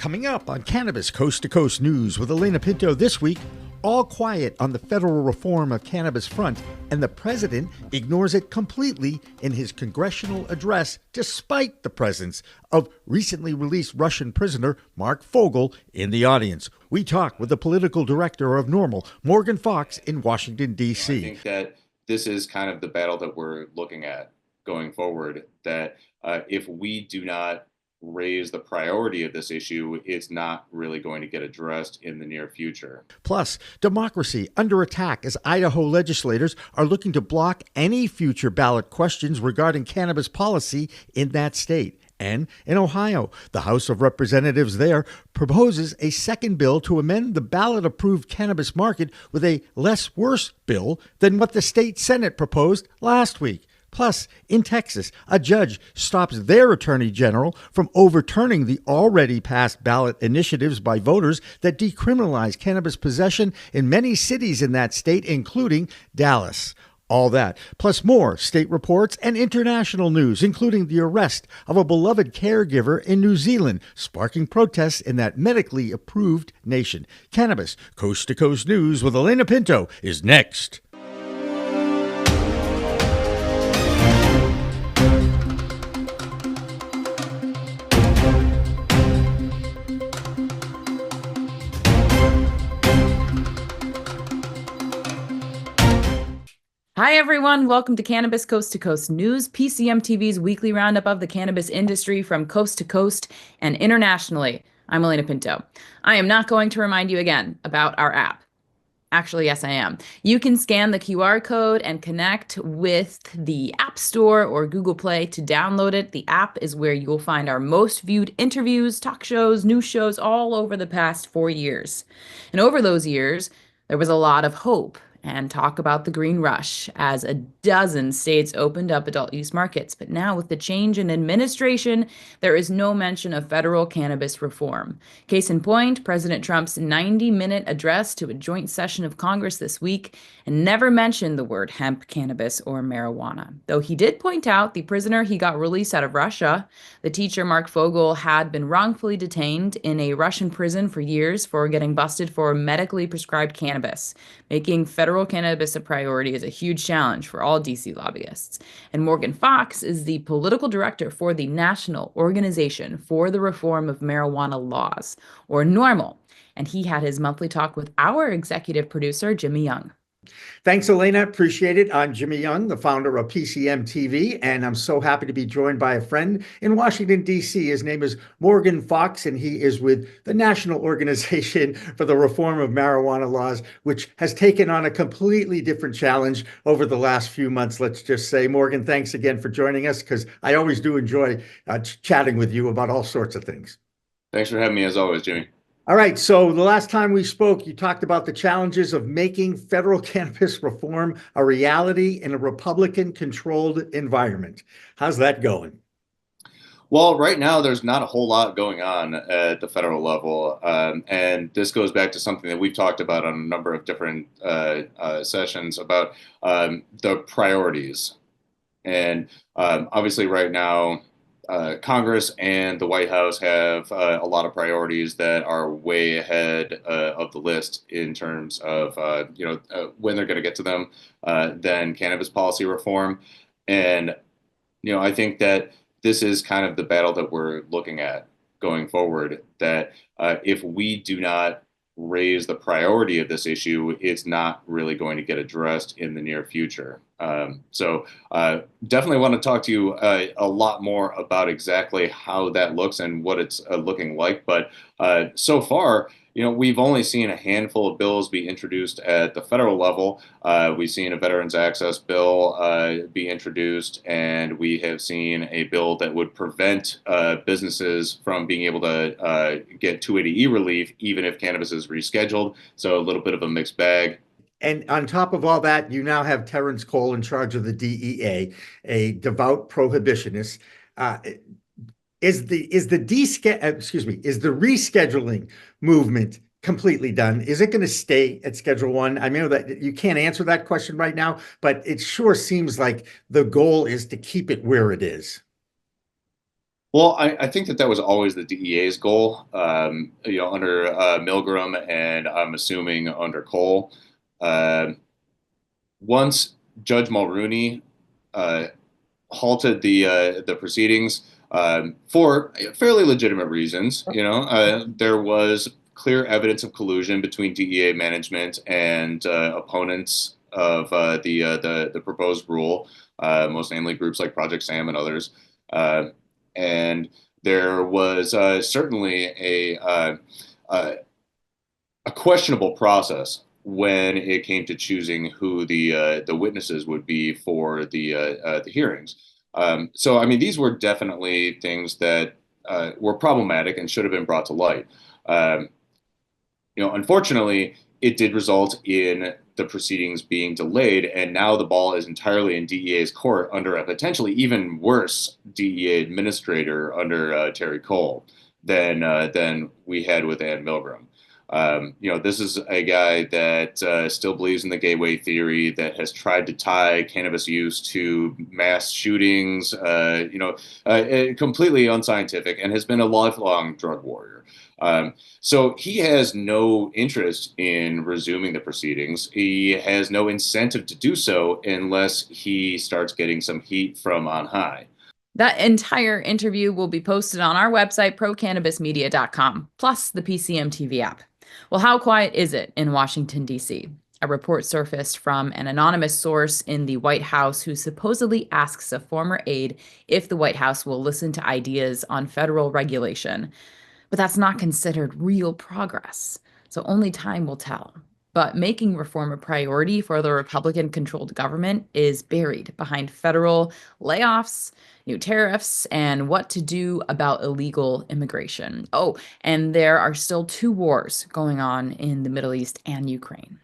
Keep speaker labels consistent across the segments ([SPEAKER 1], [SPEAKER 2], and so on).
[SPEAKER 1] Coming up on Cannabis Coast to Coast News with Alaina Pinto this week, all quiet on the federal reform of cannabis front, and the president ignores it completely in his congressional address, despite the presence of recently released Russian prisoner Mark Fogel in the audience. We talk with the political director of NORML, Morgan Fox, in Washington, D.C.
[SPEAKER 2] I think that this is kind of the battle that we're looking at going forward, that if we do not raise the priority of this issue, it's not really going to get addressed in the near future.
[SPEAKER 1] Plus, democracy under attack as Idaho legislators are looking to block any future ballot questions regarding cannabis policy in that state. And in Ohio, the House of Representatives there proposes a second bill to amend the ballot-approved cannabis market with a less worse bill than what the state Senate proposed last week. Plus, in Texas, a judge stops their attorney general from overturning the already passed ballot initiatives by voters that decriminalize cannabis possession in many cities in that state, including Dallas. All that, plus more state reports and international news, including the arrest of a beloved caregiver in New Zealand, sparking protests in that medically approved nation. Cannabis Coast to Coast News with Alaina Pinto is next.
[SPEAKER 3] Hi, everyone. Welcome to Cannabis Coast to Coast News, PCM TV's weekly roundup of the cannabis industry from coast to coast and internationally. I'm Alaina Pinto. I am not going to remind you again about our app. Actually, yes, I am. You can scan the QR code and connect with the App Store or Google Play to download it. The app is where you will find our most viewed interviews, talk shows, news shows all over the past 4 years. And over those years, there was a lot of hope and talk about the green rush as a dozen states opened up adult use markets. But now with the change in administration, there is no mention of federal cannabis reform. Case in point, President Trump's 90-minute address to a joint session of Congress this week and never mentioned the word hemp, cannabis, or marijuana. Though he did point out the prisoner he got released out of Russia, the teacher Mark Fogel, had been wrongfully detained in a Russian prison for years for getting busted for medically prescribed cannabis. Making federal cannabis a priority is a huge challenge for all DC lobbyists. And Morgan Fox is the political director for the National Organization for the Reform of Marijuana Laws, or NORML. And he had his monthly talk with our executive producer, Jimmy Young.
[SPEAKER 1] Thanks, Alaina. Appreciate it. I'm Jimmy Young, the founder of PCM TV, and I'm so happy to be joined by a friend in Washington, D.C. His name is Morgan Fox, and he is with the National Organization for the Reform of Marijuana Laws, which has taken on a completely different challenge over the last few months, let's just say. Morgan, thanks again for joining us, because I always do enjoy chatting with you about all sorts of things.
[SPEAKER 2] Thanks for having me, as always, Jimmy.
[SPEAKER 1] All right. So the last time we spoke, you talked about the challenges of making federal cannabis reform a reality in a Republican-controlled environment. How's that going?
[SPEAKER 2] Well, right now, there's not a whole lot going on at the federal level. And this goes back to something that we've talked about on a number of different sessions about the priorities. And obviously right now, Congress and the White House have a lot of priorities that are way ahead of the list in terms of when they're going to get to them than cannabis policy reform. And I think that this is kind of the battle that we're looking at going forward, that if we do not raise the priority of this issue, it's not really going to get addressed in the near future. So definitely want to talk to you a lot more about exactly how that looks and what it's looking like. But so far, we've only seen a handful of bills be introduced at the federal level. We've seen a Veterans Access bill be introduced, and we have seen a bill that would prevent businesses from being able to get 280E relief, even if cannabis is rescheduled. So a little bit of a mixed bag.
[SPEAKER 1] And on top of all that, you now have Terrence Cole in charge of the DEA, a devout prohibitionist. Is the rescheduling movement completely done? Is it going to stay at Schedule 1? I know that you can't answer that question right now, but it sure seems like the goal is to keep it where it is.
[SPEAKER 2] Well, I think that was always the DEA's goal, under Milgram, and I'm assuming under Cole. Uh, Once Judge Mulrooney uh, halted the proceedings for fairly legitimate reasons. There was clear evidence of collusion between DEA management and opponents of the proposed rule, most namely groups like Project Sam and others. And there was certainly a questionable process when it came to choosing who the witnesses would be for the hearings. So, I mean, these were definitely things that were problematic and should have been brought to light. Um, Unfortunately, it did result in the proceedings being delayed, and now the ball is entirely in DEA's court under a potentially even worse DEA administrator under Terry Cole than we had with Ann Milgram. This is a guy that still believes in the gateway theory, that has tried to tie cannabis use to mass shootings, completely unscientific, and has been a lifelong drug warrior. So he has no interest in resuming the proceedings. He has no incentive to do so unless he starts getting some heat from on high.
[SPEAKER 3] That entire interview will be posted on our website, procannabismedia.com, plus the PCM TV app. Well, how quiet is it in Washington, D.C.? A report surfaced from an anonymous source in the White House who supposedly asks a former aide if the White House will listen to ideas on federal regulation. But that's not considered real progress, so only time will tell. But making reform a priority for the Republican-controlled government is buried behind federal layoffs, new tariffs, and what to do about illegal immigration. Oh, and there are still two wars going on in the Middle East and Ukraine.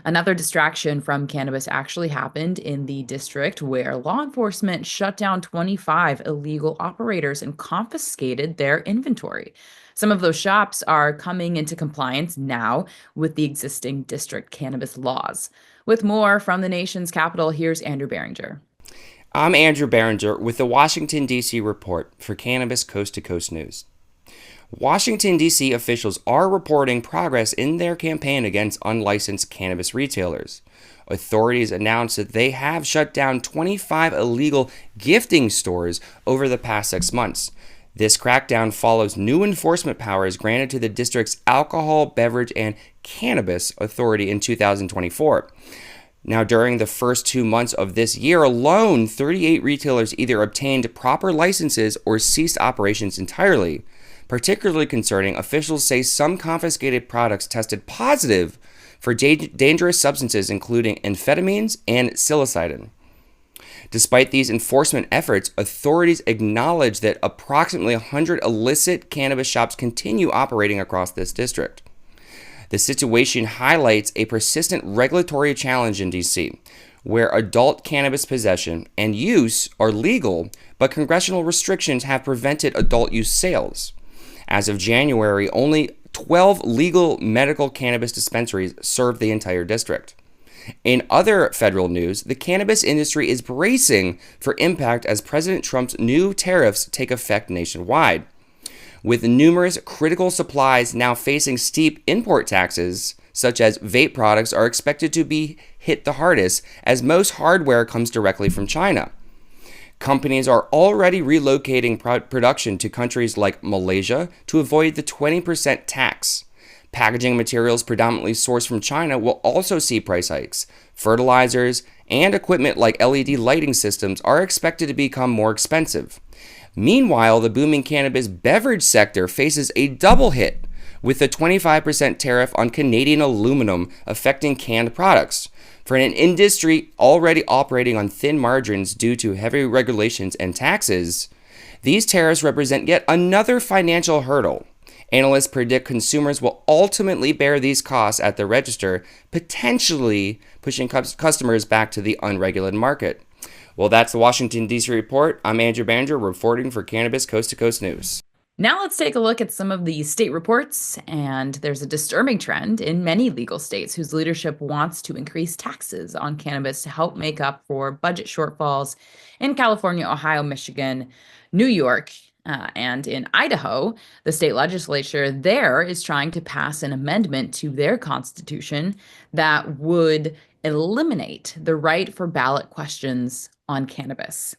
[SPEAKER 3] Another distraction from cannabis actually happened in the district where law enforcement shut down 25 illegal operators and confiscated their inventory. Some of those shops are coming into compliance now with the existing district cannabis laws. With more from the nation's capital, here's Andrew Behringer.
[SPEAKER 4] I'm Andrew Behringer with the Washington, D.C. report for Cannabis Coast to Coast News. Washington, D.C. officials are reporting progress in their campaign against unlicensed cannabis retailers. Authorities announced that they have shut down 25 illegal gifting stores over the past 6 months. This crackdown follows new enforcement powers granted to the district's Alcohol, Beverage, and Cannabis Authority in 2024. Now, during the first 2 months of this year alone, 38 retailers either obtained proper licenses or ceased operations entirely. Particularly concerning, officials say some confiscated products tested positive for dangerous substances including amphetamines and psilocybin. Despite these enforcement efforts, authorities acknowledge that approximately 100 illicit cannabis shops continue operating across this district. The situation highlights a persistent regulatory challenge in D.C., where adult cannabis possession and use are legal, but congressional restrictions have prevented adult use sales. As of January, only 12 legal medical cannabis dispensaries serve the entire district. In other federal news, the cannabis industry is bracing for impact as President Trump's new tariffs take effect nationwide. With numerous critical supplies now facing steep import taxes, such as vape products are expected to be hit the hardest, as most hardware comes directly from China. Companies are already relocating production to countries like Malaysia to avoid the 20% tax. Packaging materials predominantly sourced from China will also see price hikes. Fertilizers and equipment like LED lighting systems are expected to become more expensive. Meanwhile, the booming cannabis beverage sector faces a double hit, with a 25% tariff on Canadian aluminum affecting canned products. For an industry already operating on thin margins due to heavy regulations and taxes, these tariffs represent yet another financial hurdle. Analysts predict consumers will ultimately bear these costs at the register, potentially pushing customers back to the unregulated market. Well, that's the Washington, D.C. report. I'm Andrew Behringer, reporting for Cannabis Coast to Coast News.
[SPEAKER 3] Now let's take a look at some of the state reports, and there's a disturbing trend in many legal states whose leadership wants to increase taxes on cannabis to help make up for budget shortfalls in California, Ohio, Michigan, New York, And in Idaho, the state legislature there is trying to pass an amendment to their constitution that would eliminate the right for ballot questions on cannabis.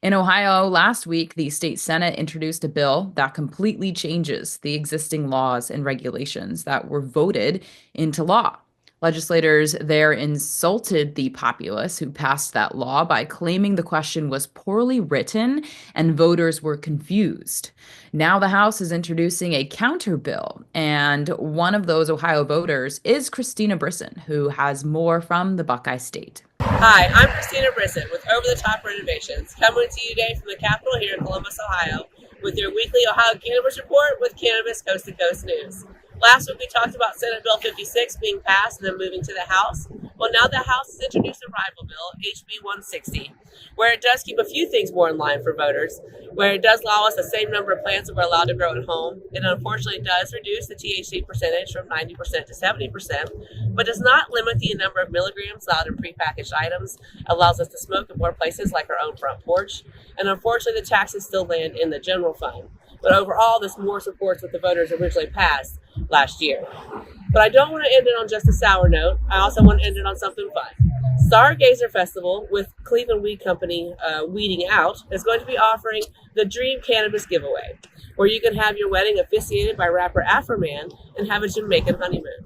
[SPEAKER 3] In Ohio, last week, the state Senate introduced a bill that completely changes the existing laws and regulations that were voted into law. Legislators there insulted the populace who passed that law by claiming the question was poorly written and voters were confused. Now the House is introducing a counter bill, and one of those Ohio voters is Christina Brisson, who has more from the Buckeye State.
[SPEAKER 5] Hi, I'm Christina Brisson with Over the Top Renovations, coming to you today from the Capitol here in Columbus, Ohio, with your weekly Ohio Cannabis Report with Cannabis Coast to Coast News. Last week we talked about Senate Bill 56 being passed and then moving to the House. Well, now the House has introduced a rival bill, HB 160, where it does keep a few things more in line for voters, where it does allow us the same number of plants that we're allowed to grow at home. It unfortunately does reduce the THC percentage from 90% to 70%, but does not limit the number of milligrams allowed in prepackaged items, allows us to smoke in more places like our own front porch, and unfortunately the taxes still land in the general fund. But overall, this more supports what the voters originally passed last year. But I don't want to end it on just a sour note. I also want to end it on something fun. Stargazer Festival with Cleveland Weed Company Weeding Out is going to be offering the Dream Cannabis Giveaway, where you can have your wedding officiated by rapper Afroman and have a Jamaican honeymoon.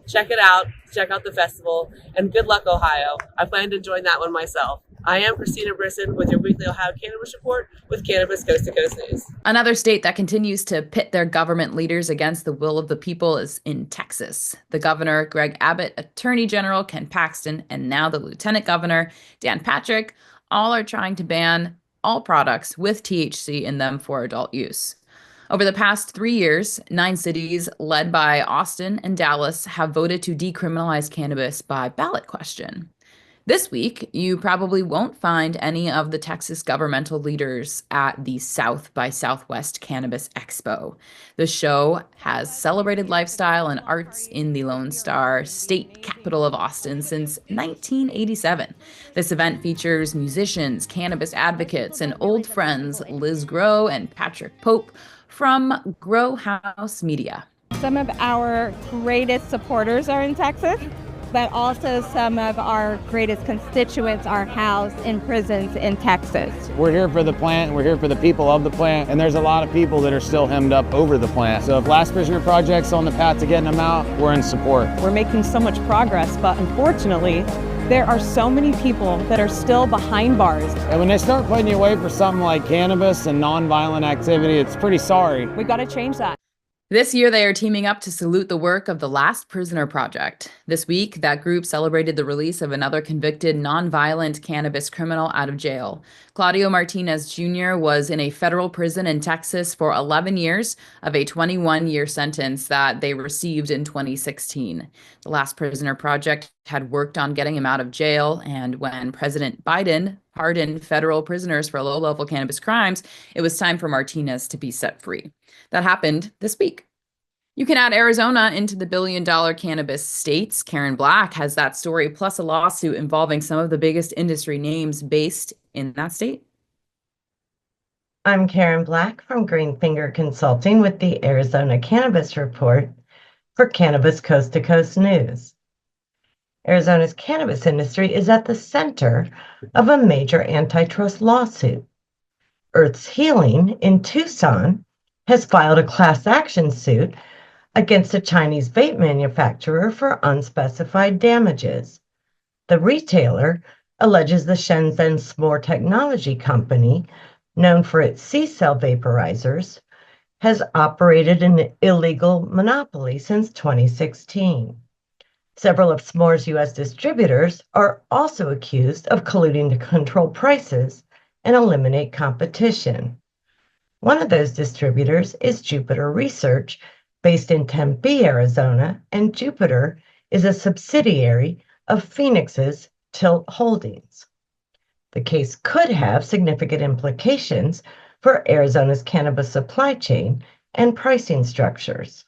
[SPEAKER 5] Check it out. Check out the festival. And good luck, Ohio. I plan to join that one myself. I am Christina Brisson with your weekly Ohio Cannabis Report with Cannabis Coast to Coast News.
[SPEAKER 3] Another state that continues to pit their government leaders against the will of the people is in Texas. The governor, Greg Abbott, Attorney General Ken Paxton, and now the Lieutenant Governor, Dan Patrick, all are trying to ban all products with THC in them for adult use. Over the past 3 years, 9 cities, led by Austin and Dallas, have voted to decriminalize cannabis by ballot question. This week, you probably won't find any of the Texas governmental leaders at the South by Southwest Cannabis Expo. The show has celebrated lifestyle and arts in the Lone Star state capital of Austin since 1987. This event features musicians, cannabis advocates, and old friends Liz Grow and Patrick Pope from Grow House Media.
[SPEAKER 6] Some of our greatest supporters are in Texas, but also some of our greatest constituents are housed in prisons in Texas.
[SPEAKER 7] We're here for the plant, we're here for the people of the plant, and there's a lot of people that are still hemmed up over the plant. So if Last Prisoner Project's on the path to getting them out, we're in support.
[SPEAKER 8] We're making so much progress, but unfortunately, there are so many people that are still behind bars.
[SPEAKER 7] And when they start putting you away for something like cannabis and nonviolent activity, it's pretty sorry.
[SPEAKER 8] We've got to change that.
[SPEAKER 3] This year, they are teaming up to salute the work of the Last Prisoner Project. This week, that group celebrated the release of another convicted nonviolent cannabis criminal out of jail. Claudio Martinez Jr. was in a federal prison in Texas for 11 years of a 21-year sentence that they received in 2016. The Last Prisoner Project had worked on getting him out of jail, and when President Biden pardoned federal prisoners for low-level cannabis crimes, it was time for Martinez to be set free. That happened this week. You can add Arizona into the billion-dollar cannabis states. Karen Black has that story, plus a lawsuit involving some of the biggest industry names based in that state.
[SPEAKER 9] I'm Karen Black from Green Finger Consulting with the Arizona Cannabis Report for Cannabis Coast to Coast News. Arizona's cannabis industry is at the center of a major antitrust lawsuit. Earth's Healing in Tucson has filed a class action suit against a Chinese vape manufacturer for unspecified damages. The retailer alleges the Shenzhen S'more Technology Company, known for its C-cell vaporizers, has operated an illegal monopoly since 2016. Several of S'more's U.S. distributors are also accused of colluding to control prices and eliminate competition. One of those distributors is Jupiter Research, based in Tempe, Arizona, and Jupiter is a subsidiary of Phoenix's Tilt Holdings. The case could have significant implications for Arizona's cannabis supply chain and pricing structures.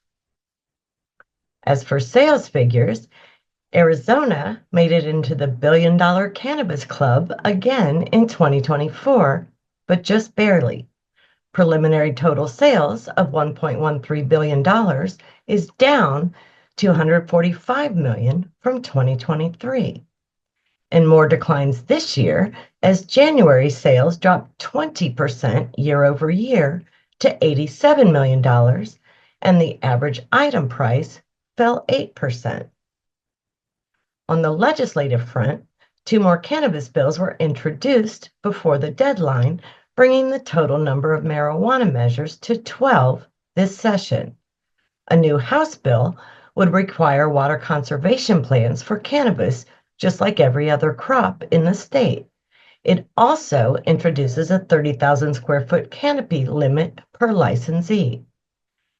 [SPEAKER 9] As for sales figures, Arizona made it into the billion-dollar cannabis club again in 2024, but just barely. Preliminary total sales of $1.13 billion is down $245 million from 2023. And more declines this year as January sales dropped 20% year over year to $87 million, and the average item price fell 8%. On the legislative front, 2 more cannabis bills were introduced before the deadline, bringing the total number of marijuana measures to 12 this session. A new House bill would require water conservation plans for cannabis, just like every other crop in the state. It also introduces a 30,000 square foot canopy limit per licensee.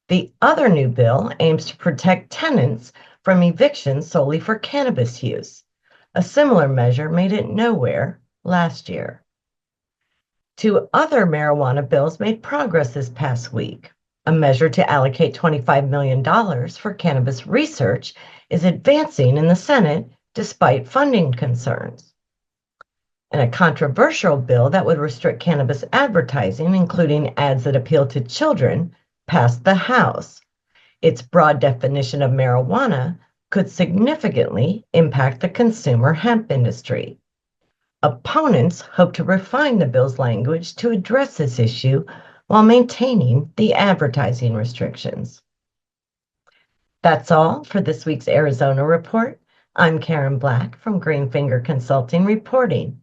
[SPEAKER 9] The other new bill aims to protect tenants from eviction solely for cannabis use. A similar measure made it nowhere last year. 2 other marijuana bills made progress this past week. A measure to allocate $25 million for cannabis research is advancing in the Senate despite funding concerns. And a controversial bill that would restrict cannabis advertising, including ads that appeal to children, passed the House. Its broad definition of marijuana could significantly impact the consumer hemp industry. Opponents hope to refine the bill's language to address this issue while maintaining the advertising restrictions. That's all for this week's Arizona Report. I'm Karen Black from Greenfinger Consulting reporting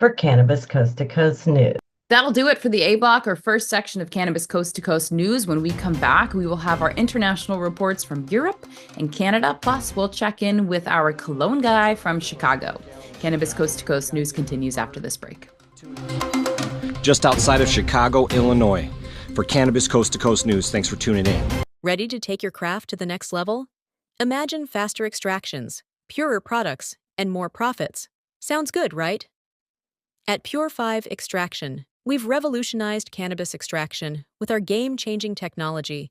[SPEAKER 9] for Cannabis Coast to Coast News.
[SPEAKER 3] That'll do it for the A Block, or first section of Cannabis Coast to Coast News. When we come back, we will have our international reports from Europe and Canada, plus we'll check in with our Cologne guy from Chicago. Cannabis Coast to Coast News continues after this break.
[SPEAKER 10] Just outside of Chicago, Illinois. For Cannabis Coast to Coast News, thanks for tuning in.
[SPEAKER 11] Ready to take your craft to the next level? Imagine faster extractions, purer products, and more profits. Sounds good, right? At Pure 5 Extraction, we've revolutionized cannabis extraction with our game-changing technology.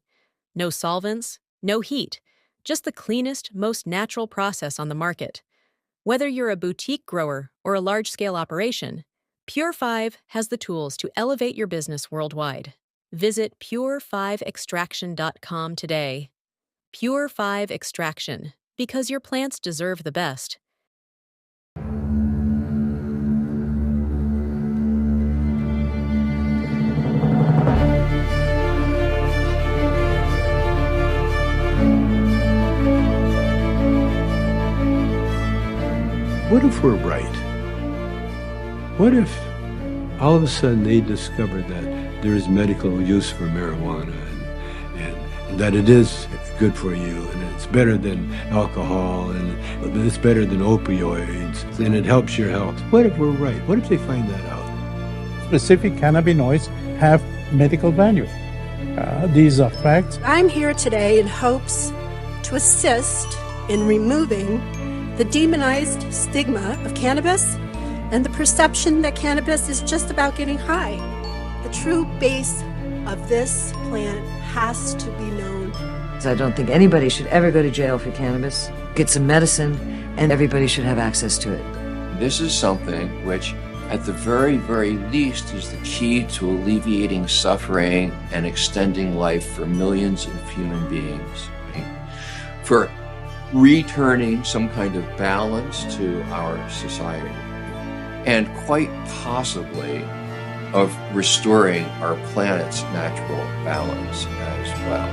[SPEAKER 11] No solvents, no heat, just the cleanest, most natural process on the market. Whether you're a boutique grower or a large-scale operation, Pure 5 has the tools to elevate your business worldwide. Visit pure5extraction.com today. Pure 5 Extraction, because your plants deserve the best.
[SPEAKER 12] What if we're right? What if all of a sudden they discovered that there is medical use for marijuana and that it is good for you and it's better than alcohol and it's better than opioids and it helps your health? What if we're right? What if they find that out?
[SPEAKER 13] Specific cannabinoids have medical value. These are facts.
[SPEAKER 14] I'm here today in hopes to assist in removing the demonized stigma of cannabis and the perception that cannabis is just about getting high. The true base of this plant has to be known.
[SPEAKER 15] I don't think anybody should ever go to jail for cannabis. Get some medicine, and everybody should have access to it.
[SPEAKER 16] This is something which, at the very, very least, is the key to alleviating suffering and extending life for millions of human beings. Right? For returning some kind of balance to our society, and quite possibly of restoring our planet's natural balance as well.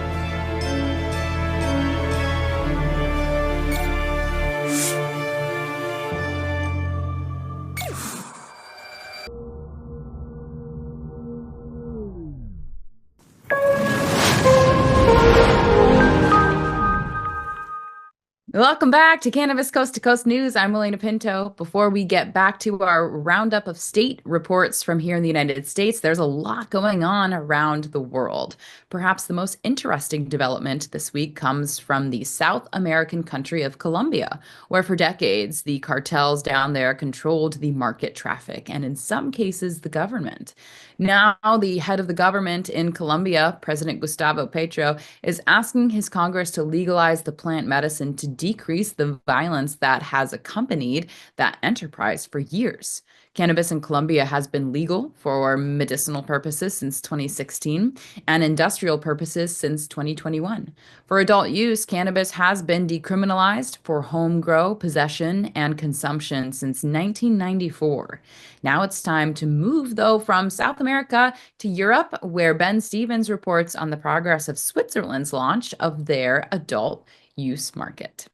[SPEAKER 3] Welcome back to Cannabis Coast to Coast News. I'm Alaina Pinto. Before we get back to our roundup of state reports from here in the United States, there's a lot going on around the world. Perhaps the most interesting development this week comes from the South American country of Colombia, where for decades the cartels down there controlled the market traffic and in some cases the government. Now the head of the government in Colombia, President Gustavo Petro, is asking his Congress to legalize the plant medicine to decrease the violence that has accompanied that enterprise for years. Cannabis in Colombia has been legal for medicinal purposes since 2016 and industrial purposes since 2021. For adult use, cannabis has been decriminalized for home grow, possession, and consumption since 1994. Now it's time to move, though, from South America to Europe, where Ben Stevens reports on the progress of Switzerland's launch of their adult use market.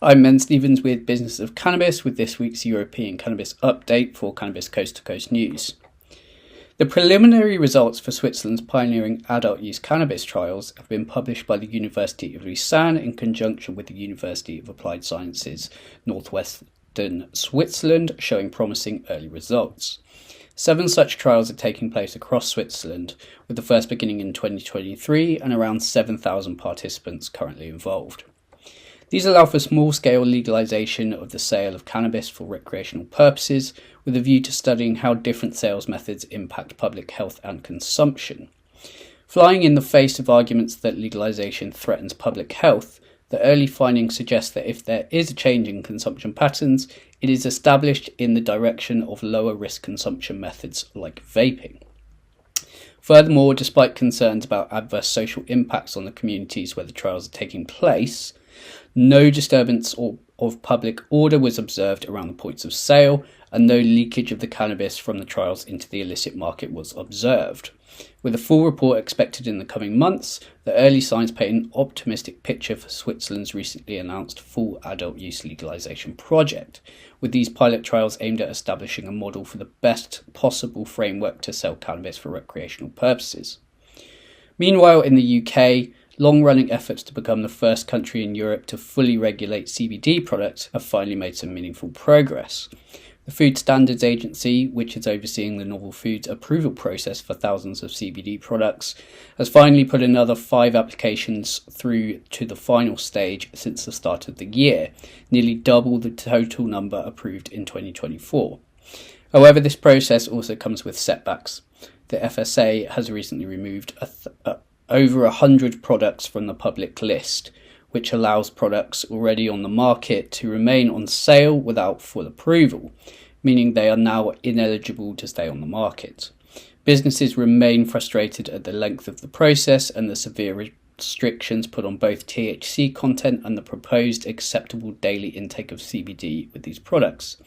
[SPEAKER 17] I'm Ben Stevens with Business of Cannabis with this week's European Cannabis update for Cannabis Coast to Coast News. The preliminary results for Switzerland's pioneering adult use cannabis trials have been published by the University of Lausanne in conjunction with the University of Applied Sciences Northwestern Switzerland, showing promising early results. 7 such trials are taking place across Switzerland, with the first beginning in 2023 and around 7,000 participants currently involved. These allow for small-scale legalization of the sale of cannabis for recreational purposes, with a view to studying how different sales methods impact public health and consumption. Flying in the face of arguments that legalization threatens public health, the early findings suggest that if there is a change in consumption patterns, it is established in the direction of lower-risk consumption methods like vaping. Furthermore, despite concerns about adverse social impacts on the communities where the trials are taking place, no disturbance of public order was observed around the points of sale, and no leakage of the cannabis from the trials into the illicit market was observed. With a full report expected in the coming months, the early signs paint an optimistic picture for Switzerland's recently announced full adult use legalization project, with these pilot trials aimed at establishing a model for the best possible framework to sell cannabis for recreational purposes. Meanwhile, in the UK, long-running efforts to become the first country in Europe to fully regulate CBD products have finally made some meaningful progress. The Food Standards Agency, which is overseeing the novel foods approval process for thousands of CBD products, has finally put another 5 applications through to the final stage since the start of the year, nearly double the total number approved in 2024. However, this process also comes with setbacks. The FSA has recently removed over 100 products from the public list, which allows products already on the market to remain on sale without full approval, meaning they are now ineligible to stay on the market. Businesses remain frustrated at the length of the process and the severe restrictions put on both THC content and the proposed acceptable daily intake of CBD with these products.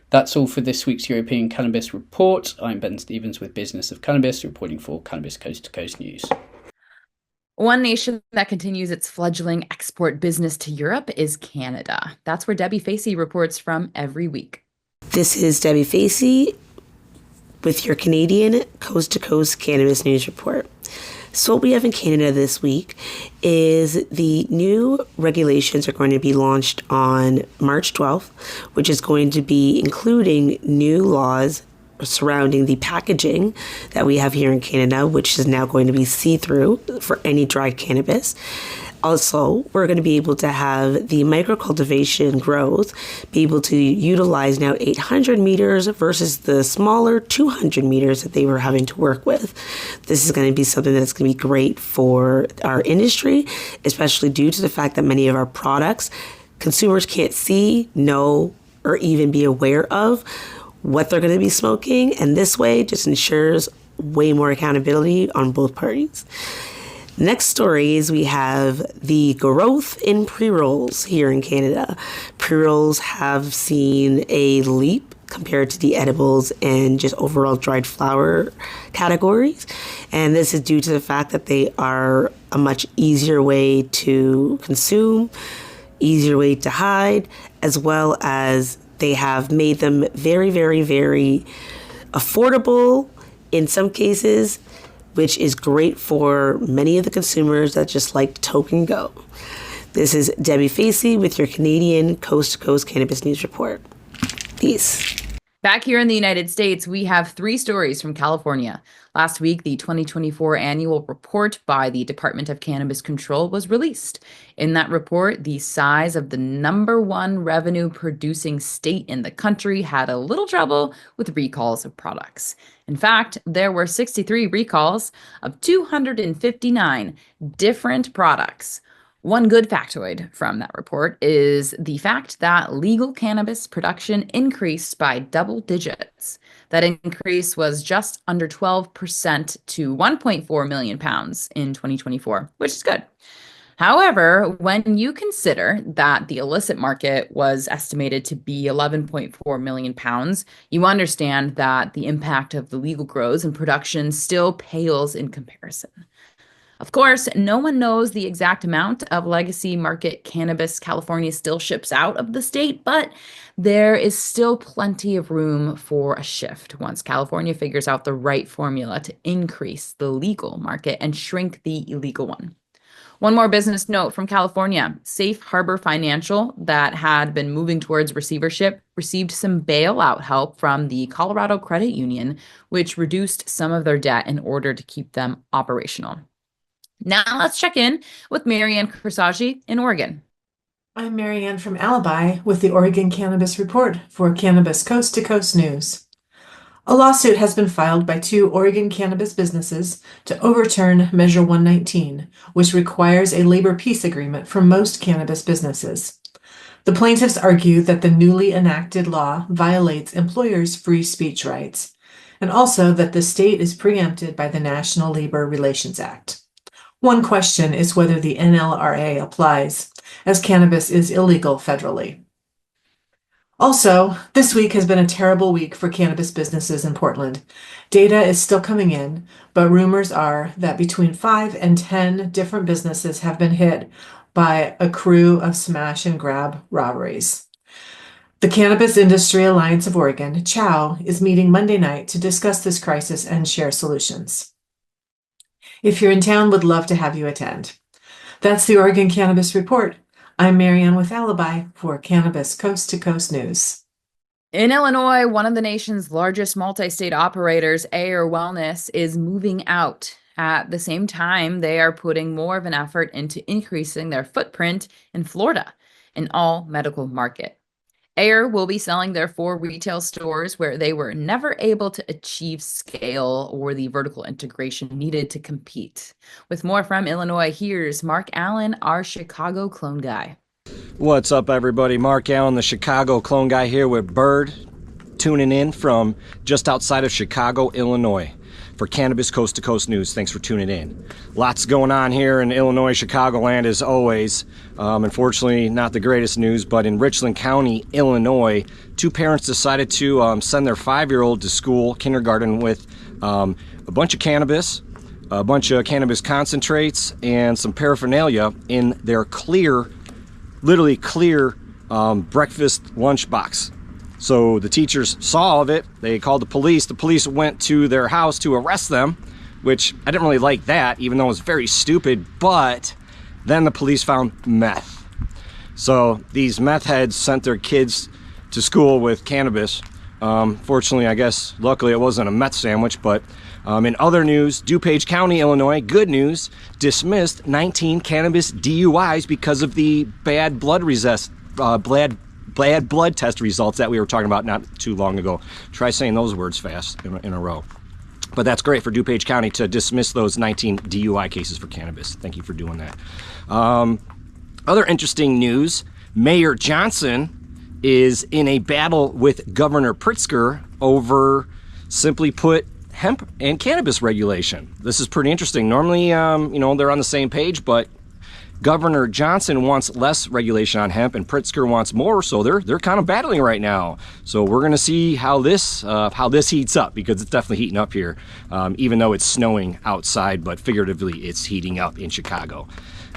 [SPEAKER 17] That's all for this week's European Cannabis Report. I'm Ben Stevens with Business of Cannabis, reporting for Cannabis Coast to Coast News.
[SPEAKER 3] One nation that continues its fledgling export business to Europe is Canada. That's where Debi Facey reports from every week.
[SPEAKER 18] This is Debi Facey with your Canadian Coast to Coast Cannabis News Report. So what we have in Canada this week is the new regulations are going to be launched on March 12th, which is going to be including new laws surrounding the packaging that we have here in Canada, which is now going to be see-through for any dried cannabis. Also, we're going to be able to have the microcultivation growth be able to utilize now 800 meters versus the smaller 200 meters that they were having to work with. This is going to be something that's going to be great for our industry, especially due to the fact that many of our products consumers can't see, know, or even be aware of what they're going to be smoking, and this way just ensures way more accountability on both parties. Next story is we have the growth in pre-rolls here in Canada. Pre-rolls have seen a leap compared to the edibles and just overall dried flower categories, and this is due to the fact that they are a much easier way to consume, easier way to hide, as well as they have made them very, very, very affordable in some cases, which is great for many of the consumers that just like to toke and go. This is Debi Facey with your Canadian Coast to Coast Cannabis News Report. Peace.
[SPEAKER 3] Back here in the United States, we have 3 stories from California. Last week, the 2024 annual report by the Department of Cannabis Control was released. In that report, the size of the #1 revenue-producing state in the country had a little trouble with recalls of products. In fact, there were 63 recalls of 259 different products. One good factoid from that report is the fact that legal cannabis production increased by double digits. That increase was just under 12% to 1.4 million pounds in 2024, which is good. However, when you consider that the illicit market was estimated to be 11.4 million pounds, you understand that the impact of the legal grows and production still pales in comparison. Of course, no one knows the exact amount of legacy market cannabis California still ships out of the state, but there is still plenty of room for a shift once California figures out the right formula to increase the legal market and shrink the illegal one. One more business note from California. Safe Harbor Financial, that had been moving towards receivership, received some bailout help from the Colorado Credit Union, which reduced some of their debt in order to keep them operational. Now let's check in with Marianne Cursetjee in Oregon.
[SPEAKER 19] I'm Marianne from Alibi with the Oregon Cannabis Report for Cannabis Coast to Coast News. A lawsuit has been filed by 2 Oregon cannabis businesses to overturn Measure 119, which requires a labor peace agreement for most cannabis businesses. The plaintiffs argue that the newly enacted law violates employers' free speech rights, and also that the state is preempted by the National Labor Relations Act. One question is whether the NLRA applies, as cannabis is illegal federally. Also, this week has been a terrible week for cannabis businesses in Portland. Data is still coming in, but rumors are that between 5 and 10 different businesses have been hit by a crew of smash and grab robberies. The Cannabis Industry Alliance of Oregon, CHOW, is meeting Monday night to discuss this crisis and share solutions. If you're in town, would love to have you attend. That's the Oregon Cannabis Report. I'm Marianne with Alibi for Cannabis Coast to Coast News.
[SPEAKER 3] In Illinois, one of the nation's largest multi-state operators, Ayr Wellness, is moving out. At the same time, they are putting more of an effort into increasing their footprint in Florida, an all-medical market. Ayr will be selling their 4 retail stores where they were never able to achieve scale or the vertical integration needed to compete. With more from Illinois, here's Mark Allen, our Chicago clone guy.
[SPEAKER 10] What's up, everybody? Mark Allen, the Chicago clone guy, here with Bird, tuning in from just outside of Chicago, Illinois, for Cannabis Coast to Coast News. Thanks for tuning in. Lots going on here in Illinois, Chicagoland, as always. Unfortunately, not the greatest news, but in Richland County, Illinois, 2 parents decided to send their 5-year-old to school, kindergarten, with a bunch of cannabis, a bunch of cannabis concentrates, and some paraphernalia in their literally clear breakfast lunchbox. So the teachers saw all of it. They called the police. The police went to their house to arrest them, which I didn't really like that, even though it was very stupid. But then the police found meth. So these meth heads sent their kids to school with cannabis. Fortunately, I guess, luckily it wasn't a meth sandwich. But in other news, DuPage County, Illinois, good news, dismissed 19 cannabis DUIs because of the bad blood test results that we were talking about not too long ago. Try saying those words fast in a row. But that's great for DuPage County to dismiss those 19 DUI cases for cannabis. Thank you for doing that. Other interesting news, Mayor Johnson is in a battle with Governor Pritzker over, simply put, hemp and cannabis regulation. This is pretty interesting. Normally, they're on the same page, but Governor Johnson wants less regulation on hemp and Pritzker wants more, so they're kind of battling right now. So we're going to see how this heats up, because it's definitely heating up here, even though it's snowing outside, but figuratively it's heating up in Chicago.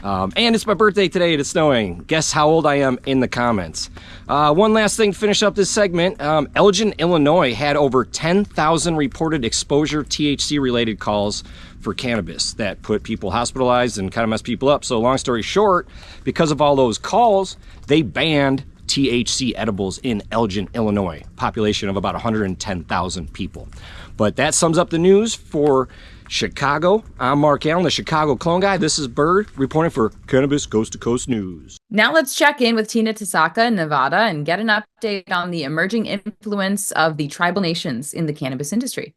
[SPEAKER 10] And it's my birthday today and it's snowing. Guess how old I am in the comments. One last thing to finish up this segment. Elgin, Illinois had over 10,000 reported exposure THC-related calls for cannabis that put people hospitalized and kind of messed people up. So long story short, because of all those calls, they banned THC edibles in Elgin, Illinois. Population of about 110,000 people. But that sums up the news for Chicago. I'm Mark Allen, the Chicago clone guy. This is Bird reporting for Cannabis Coast to Coast News.
[SPEAKER 3] Now let's check in with Tina Tasaka in Nevada and get an update on the emerging influence of the tribal nations in the cannabis industry.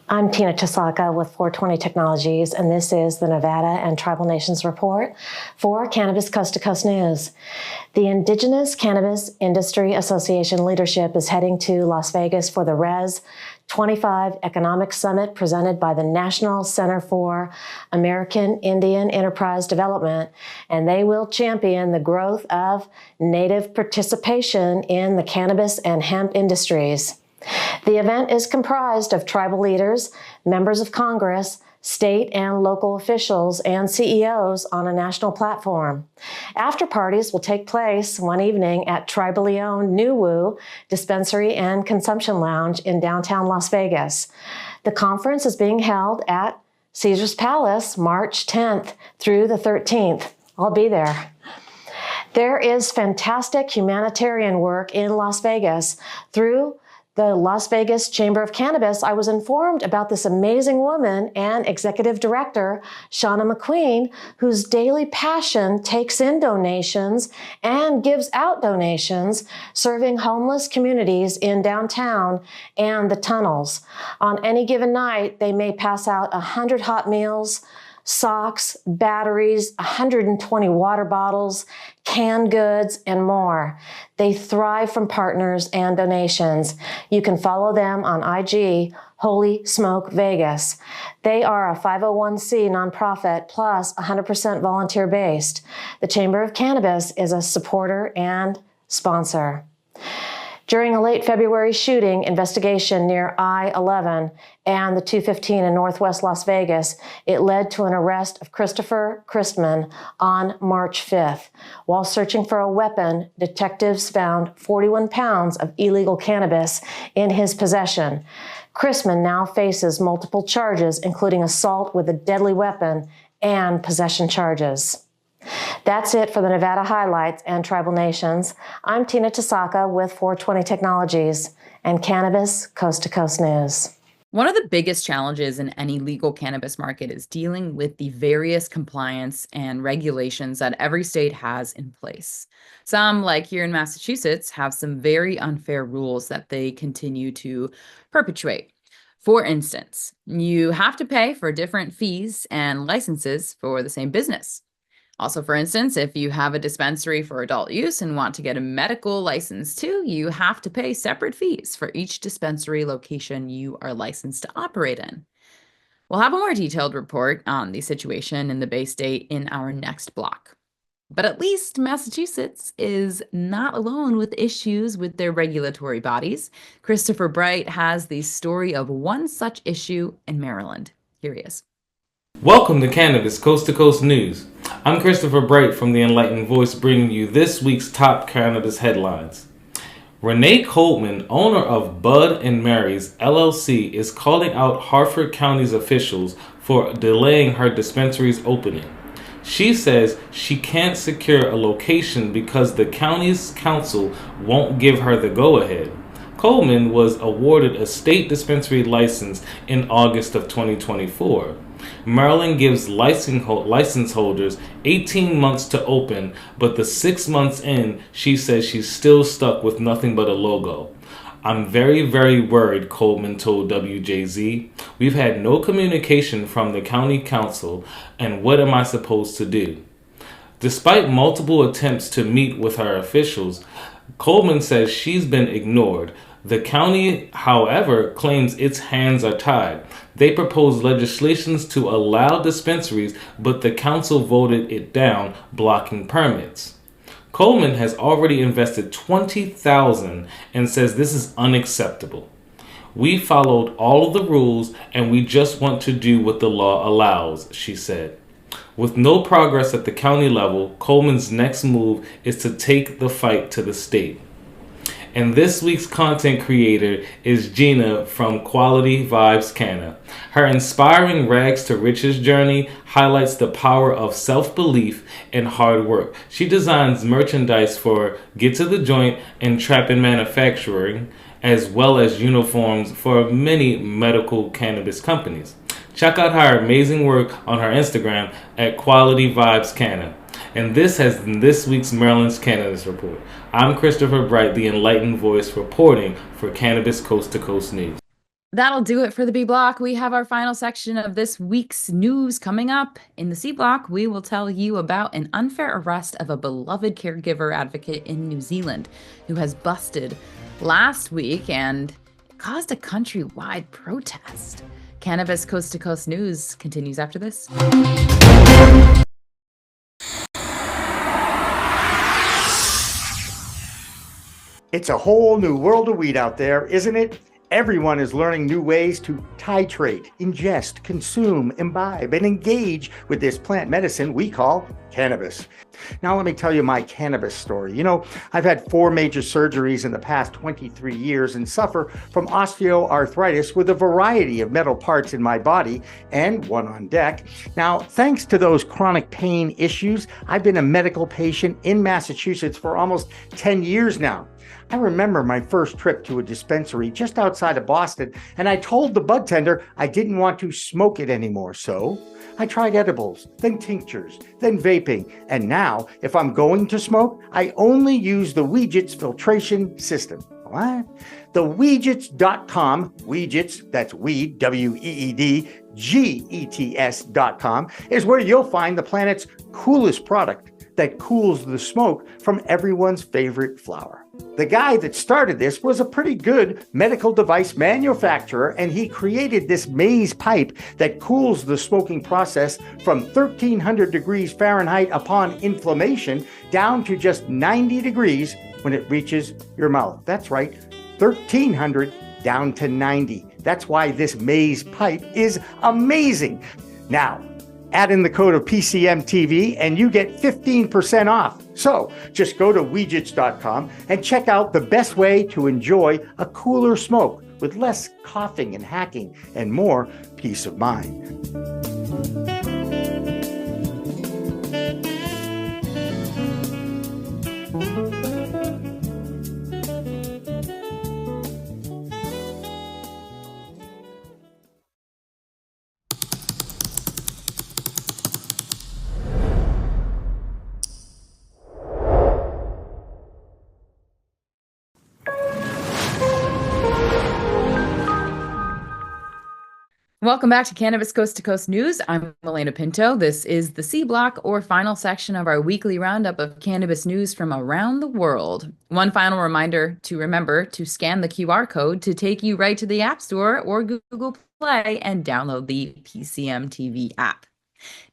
[SPEAKER 20] I'm Tina Tasaka with 420 Technologies, and this is the Nevada and Tribal Nations Report for Cannabis Coast to Coast News. The Indigenous Cannabis Industry Association leadership is heading to Las Vegas for the RES 25 Economic Summit presented by the National Center for American Indian Enterprise Development, and they will champion the growth of Native participation in the cannabis and hemp industries. The event is comprised of tribal leaders, members of Congress, state and local officials, and CEOs on a national platform. After parties will take place one evening at tribally owned Nuwu Dispensary and Consumption Lounge in downtown Las Vegas. The conference is being held at Caesars Palace March 10th through the 13th. I'll be there. There is fantastic humanitarian work in Las Vegas. Through the Las Vegas Chamber of Cannabis, I was informed about this amazing woman and executive director, Shauna McQueen, whose daily passion takes in donations and gives out donations, serving homeless communities in downtown and the tunnels. On any given night, they may pass out 100 hot meals, socks, batteries, 120 water bottles, canned goods, and more. They thrive from partners and donations. You can follow them on IG, Holy Smoke Vegas. They are a 501c nonprofit plus 100% volunteer based. The Chamber of Cannabis is a supporter and sponsor. During a late February shooting investigation near I-11 and the 215 in Northwest Las Vegas, it led to an arrest of Christopher Christman on March 5th. While searching for a weapon, detectives found 41 pounds of illegal cannabis in his possession. Christman now faces multiple charges, including assault with a deadly weapon and possession charges. That's it for the Nevada highlights and tribal nations. I'm Tina Tasaka with 420 Technologies and Cannabis Coast to Coast News.
[SPEAKER 3] One of the biggest challenges in any legal cannabis market is dealing with the various compliance and regulations that every state has in place. Some, like here in Massachusetts, have some very unfair rules that they continue to perpetuate. For instance, you have to pay for different fees and licenses for the same business. Also, for instance, if you have a dispensary for adult use and want to get a medical license too, you have to pay separate fees for each dispensary location you are licensed to operate in. We'll have a more detailed report on the situation in the Bay State in our next block. But at least Massachusetts is not alone with issues with their regulatory bodies. Christopher Bright has the story of one such issue in Maryland. Here he is.
[SPEAKER 21] Welcome to Cannabis Coast to Coast News. I'm Christopher Bright from The Enlightened Voice, bringing you this week's top cannabis headlines. Renee Coleman, owner of Bud & Mary's LLC, is calling out Harford County's officials for delaying her dispensary's opening. She says she can't secure a location because the county's council won't give her the go-ahead. Coleman was awarded a state dispensary license in August of 2024. Maryland gives license holders 18 months to open, but the 6 months in, she says she's still stuck with nothing but a logo. I'm very, very worried, Coleman told WJZ. We've had no communication from the county council, and what am I supposed to do? Despite multiple attempts to meet with her officials, Coleman says she's been ignored. The county, however, claims its hands are tied. They proposed legislation to allow dispensaries, but the council voted it down, blocking permits. Coleman has already invested $20,000 and says this is unacceptable. We followed all of the rules and we just want to do what the law allows, she said. With no progress at the county level, Coleman's next move is to take the fight to the state. And this week's content creator is Gina from Quality Vibes Canada. Her inspiring rags to riches journey highlights the power of self-belief and hard work. She designs merchandise for Get to the Joint and Trappin' Manufacturing, as well as uniforms for many medical cannabis companies. Check out her amazing work on her Instagram at Quality Vibes Canada. And this has been this week's Maryland's Cannabis Report. I'm Christopher Bright, the Enlightened Voice, reporting for Cannabis Coast to Coast News.
[SPEAKER 3] That'll do it for the B block. We have our final section of this week's news coming up. In the C block, we will tell you about an unfair arrest of a beloved caregiver advocate in New Zealand who has busted last week and caused a countrywide protest. Cannabis Coast to Coast News continues after this.
[SPEAKER 1] It's a whole new world of weed out there, isn't it? Everyone is learning new ways to titrate, ingest, consume, imbibe, and engage with this plant medicine we call cannabis. Now, let me tell you my cannabis story. You know, I've had 4 major surgeries in the past 23 years and suffer from osteoarthritis with a variety of metal parts in my body and one on deck. Now, thanks to those chronic pain issues, I've been a medical patient in Massachusetts for almost 10 years now. I remember my first trip to a dispensary just outside of Boston, and I told the bud tender I didn't want to smoke it anymore. So I tried edibles, then tinctures, then vaping, and now if I'm going to smoke, I only use the Weegits filtration system. What? The Weegits.com, Weegits, that's weed, W-E-E-D, G-E-T-S.com, is where you'll find the planet's coolest product that cools the smoke from everyone's favorite flower. The guy that started this was a pretty good medical device manufacturer, and he created this maze pipe that cools the smoking process from 1300 degrees Fahrenheit upon inflammation down to just 90 degrees when it reaches your mouth. That's right, 1300 down to 90. That's why this maze pipe is amazing. Now, add in the code of PCM TV and you get 15% off. So just go to Weegits.com and check out the best way to enjoy a cooler smoke with less coughing and hacking and more peace of mind.
[SPEAKER 3] Welcome back to Cannabis Coast to Coast News. I'm Alaina Pinto. This is the C block, or final section of our weekly roundup of cannabis news from around the world. One final reminder to remember to scan the QR code to take you right to the App Store or Google Play and download the PCM TV app.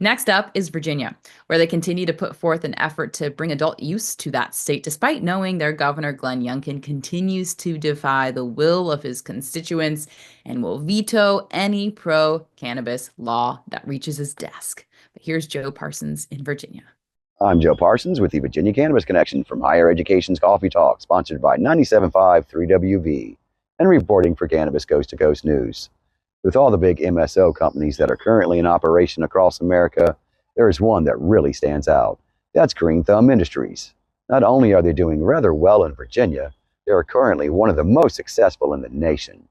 [SPEAKER 3] Next up is Virginia, where they continue to put forth an effort to bring adult use to that state, despite knowing their governor, Glenn Youngkin, continues to defy the will of his constituents and will veto any pro-cannabis law that reaches his desk. But here's Joe Parsons in Virginia.
[SPEAKER 22] I'm Joe Parsons with the Virginia Cannabis Connection from Higher Education's Coffee Talk, sponsored by 97.5 3WV, and reporting for Cannabis Coast to Coast News. With all the big MSO companies that are currently in operation across America, there is one that really stands out. That's Green Thumb Industries. Not only are they doing rather well in Virginia, they are currently one of the most successful in the nation.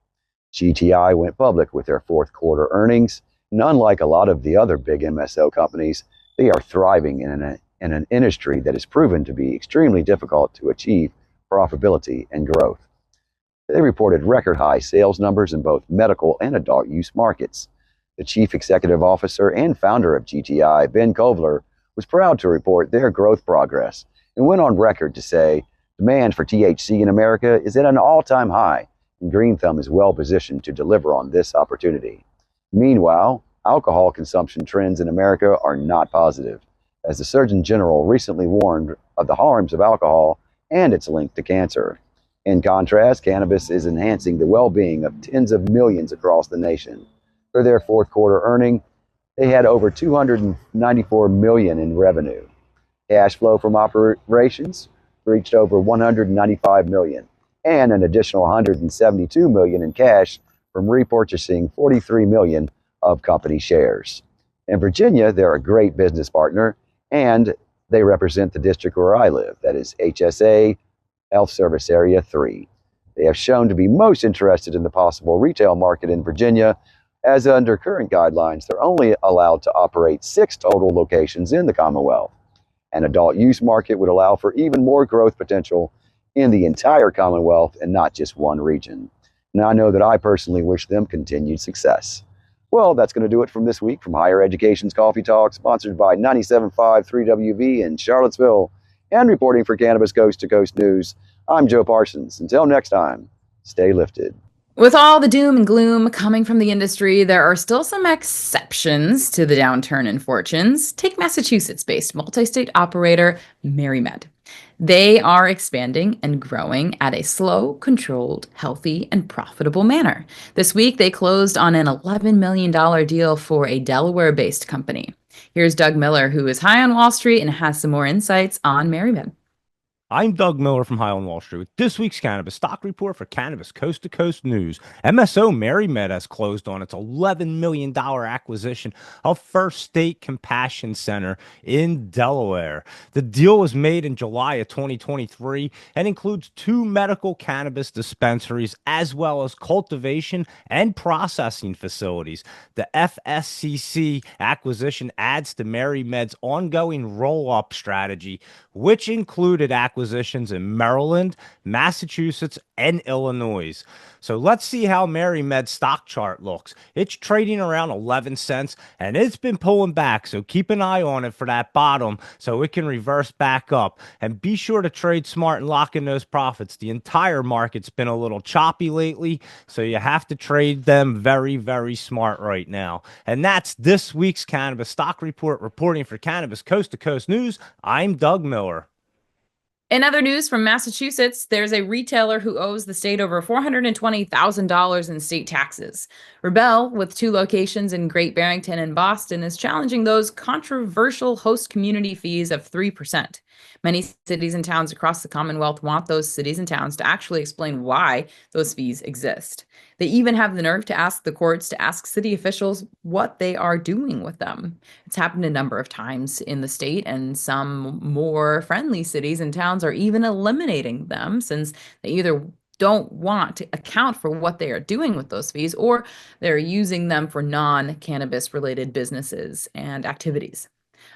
[SPEAKER 22] GTI went public with their fourth quarter earnings, and unlike a lot of the other big MSO companies, they are thriving in an industry that is proven to be extremely difficult to achieve profitability and growth. They reported record high sales numbers in both medical and adult use markets. The chief executive officer and founder of GTI, Ben Kovler, was proud to report their growth progress and went on record to say demand for THC in America is at an all-time high, and Green Thumb is well positioned to deliver on this opportunity. Meanwhile, alcohol consumption trends in America are not positive, as the Surgeon General recently warned of the harms of alcohol and its link to cancer. In contrast, cannabis is enhancing the well-being of tens of millions across the nation. For their fourth quarter earning, they had over $294 million in revenue. Cash flow from operations reached over $195 million, and an additional $172 million in cash from repurchasing $43 million of company shares. In Virginia, they're a great business partner, and they represent the district where I live, that is HSA Health Service Area 3. They have shown to be most interested in the possible retail market in Virginia, as under current guidelines, they're only allowed to operate 6 total locations in the Commonwealth. An adult use market would allow for even more growth potential in the entire Commonwealth and not just one region. And I know that I personally wish them continued success. Well, that's going to do it from this week from Higher Education's Coffee Talk, sponsored by 97.5 3WV in Charlottesville, and reporting for Cannabis Coast to Coast News. I'm Joe Parsons. Until next time, stay lifted.
[SPEAKER 3] With all the doom and gloom coming from the industry, there are still some exceptions to the downturn in fortunes. Take Massachusetts-based multi-state operator MariMed. They are expanding and growing at a slow, controlled, healthy, and profitable manner. This week, they closed on an $11 million deal for a Delaware-based company. Here's Doug Miller, who is high on Wall Street and has some more insights on MariMed.
[SPEAKER 2] I'm Doug Miller from High on Wall Street with this week's Cannabis Stock Report for Cannabis Coast to Coast News. MSO MariMed has closed on its $11 million acquisition of First State Compassion Center in Delaware. The deal was made in July of 2023 and includes 2 medical cannabis dispensaries as well as cultivation and processing facilities. The FSCC acquisition adds to MariMed's ongoing roll-up strategy, which included acquisitions in Maryland, Massachusetts, and Illinois. So let's see how MariMed's stock chart looks. It's trading around 11 cents, and it's been pulling back, so keep an eye on it for that bottom so it can reverse back up. And be sure to trade smart and lock in those profits. The entire market's been a little choppy lately, so you have to trade them very, very smart right now. And that's this week's Cannabis Stock Report. Reporting for Cannabis Coast to Coast News, I'm Doug Miller.
[SPEAKER 3] In other news from Massachusetts, there's a retailer who owes the state over $420,000 in state taxes. Rebel, with 2 locations in Great Barrington and Boston, is challenging those controversial host community fees of 3%. Many cities and towns across the Commonwealth want those cities and towns to actually explain why those fees exist. They even have the nerve to ask the courts to ask city officials what they are doing with them. It's happened a number of times in the state, and some more friendly cities and towns are even eliminating them since they either don't want to account for what they are doing with those fees or they're using them for non-cannabis related businesses and activities.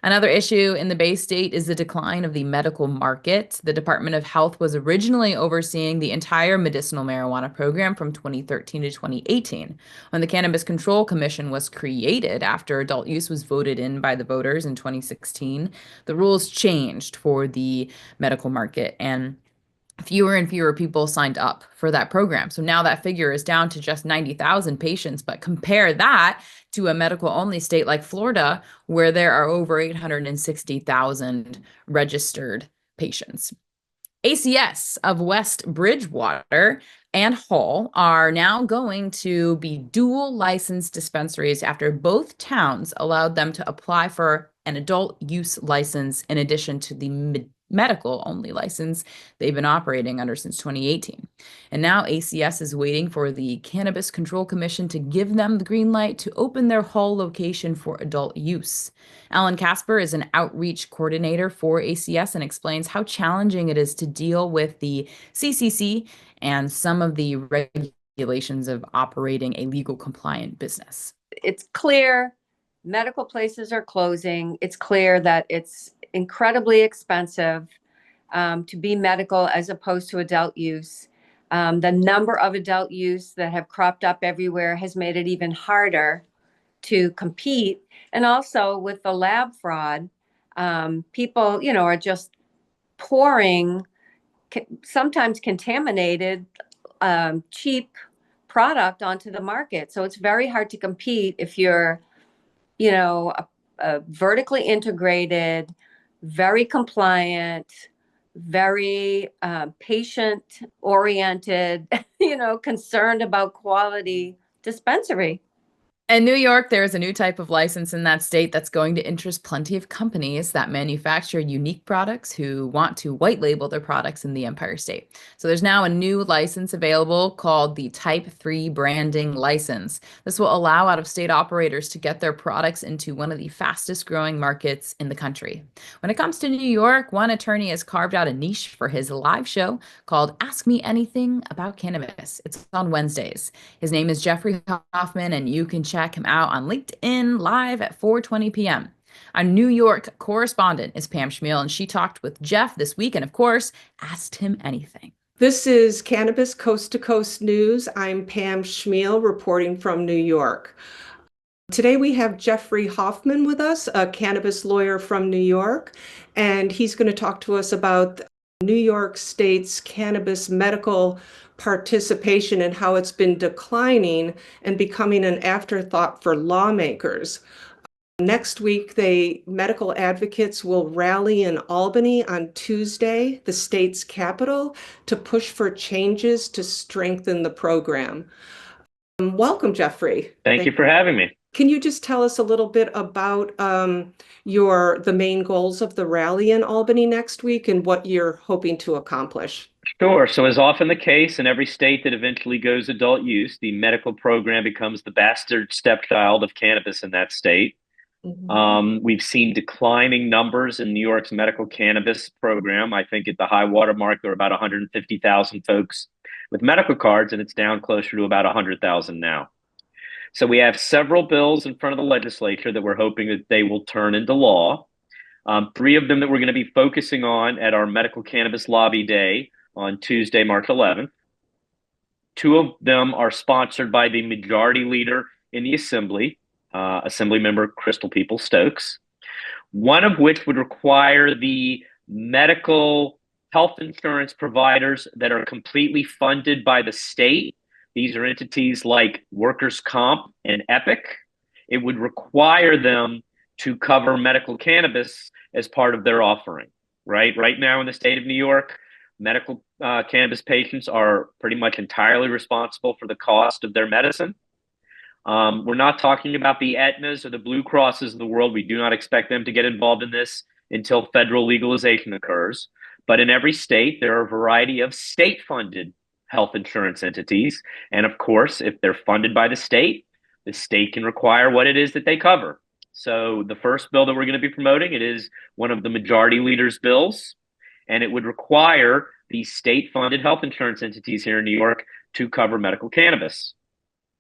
[SPEAKER 3] Another issue in the Bay State is the decline of the medical market. The Department of Health was originally overseeing the entire medicinal marijuana program from 2013 to 2018. When the Cannabis Control Commission was created after adult use was voted in by the voters in 2016, the rules changed for the medical market, and fewer and fewer people signed up for that program. So now that figure is down to just 90,000 patients, but compare that to a medical-only state like Florida, where there are over 860,000 registered patients. ACS of West Bridgewater and Hull are now going to be dual licensed dispensaries after both towns allowed them to apply for an adult use license in addition to the medical only license they've been operating under since 2018. And now ACS is waiting for the Cannabis Control Commission to give them the green light to open their Hull location for adult use. Alan Casper is an outreach coordinator for ACS and explains how challenging it is to deal with the CCC and some of the regulations of operating a legal compliant business.
[SPEAKER 4] It's clear medical places are closing. It's clear that it's incredibly expensive to be medical as opposed to adult use. The number of adult use that have cropped up everywhere has made it even harder to compete. And also with the lab fraud, people, are just pouring sometimes contaminated, cheap product onto the market. So it's very hard to compete if you're, a vertically integrated, very compliant, very patient-oriented, concerned about quality dispensary.
[SPEAKER 3] In New York, there is a new type of license in that state that's going to interest plenty of companies that manufacture unique products who want to white label their products in the Empire State. So there's now a new license available called the Type 3 Branding License. This will allow out-of-state operators to get their products into one of the fastest growing markets in the country. When it comes to New York, one attorney has carved out a niche for his live show called Ask Me Anything About Cannabis. It's on Wednesdays. His name is Jeffrey Hoffman, and you can check him out on LinkedIn live at 4:20 p.m. Our New York correspondent is Pam Chmiel, and she talked with Jeff this week and, of course, asked him anything.
[SPEAKER 5] This is Cannabis Coast to Coast News. I'm Pam Chmiel reporting from New York. Today we have Jeffrey Hoffman with us, a cannabis lawyer from New York, and he's going to talk to us about New York State's cannabis medical participation and how it's been declining and becoming an afterthought for lawmakers. Next week, medical advocates will rally in Albany on Tuesday, the state's capital, to push for changes to strengthen the program. Welcome, Jeffrey.
[SPEAKER 6] Thank you for having me.
[SPEAKER 5] Can you just tell us a little bit about the main goals of the rally in Albany next week and what you're hoping to accomplish?
[SPEAKER 6] Sure. So as often the case in every state that eventually goes adult use, the medical program becomes the bastard stepchild of cannabis in that state. We've seen declining numbers in New York's medical cannabis program. I think at the high water mark, there are about 150,000 folks with medical cards, and it's down closer to about 100,000 now. So we have several bills in front of the legislature that we're hoping that they will turn into law. 3 of them that we're going to be focusing on at our Medical Cannabis Lobby Day on Tuesday, March 11th. 2 of them are sponsored by the majority leader in the Assembly, Assemblymember Crystal Peoples-Stokes, one of which would require the medical health insurance providers that are completely funded by the state. These are entities like Workers' Comp and Epic. It would require them to cover medical cannabis as part of their offering, right? Right now in the state of New York, medical cannabis patients are pretty much entirely responsible for the cost of their medicine. We're not talking about the Aetnas or the Blue Crosses of the world. We do not expect them to get involved in this until federal legalization occurs. But in every state, there are a variety of state-funded health insurance entities. And of course, if they're funded by the state can require what it is that they cover. So the first bill that we're going to be promoting, it is one of the majority leader's bills, and it would require the state-funded health insurance entities here in New York to cover medical cannabis.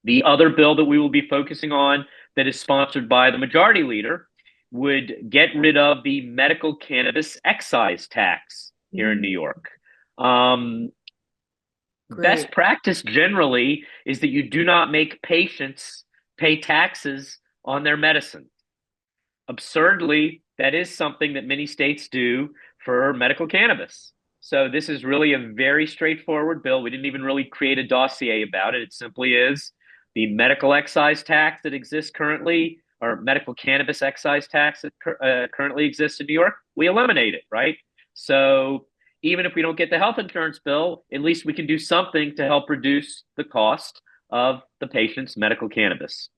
[SPEAKER 6] The other bill that we will be focusing on that is sponsored by the majority leader would get rid of the medical cannabis excise tax here in New York. Best practice generally is that you do not make patients pay taxes on their medicine. Absurdly, that is something that many states do for medical cannabis. So this is really a very straightforward bill. We didn't even really create a dossier about it. It simply is the medical excise tax that exists currently, or medical cannabis excise tax that currently exists in New York. We eliminate it, right? So even if we don't get the health insurance bill, at least we can do something to help reduce the cost of the patient's medical cannabis.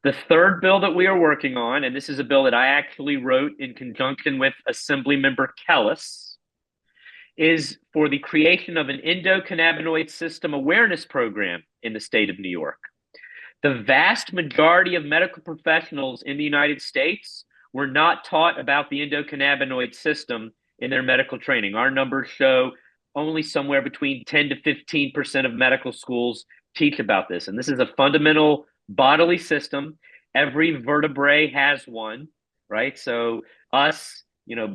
[SPEAKER 6] The third bill that we are working on, and this is a bill that I actually wrote in conjunction with Assemblymember Kellis, is for the creation of an endocannabinoid system awareness program in the state of New York. The vast majority of medical professionals in the United States were not taught about the endocannabinoid system in their medical training. Our numbers show only somewhere between 10 to 15% of medical schools teach about this. And this is a fundamental bodily system. Every vertebrae has one, right? So us,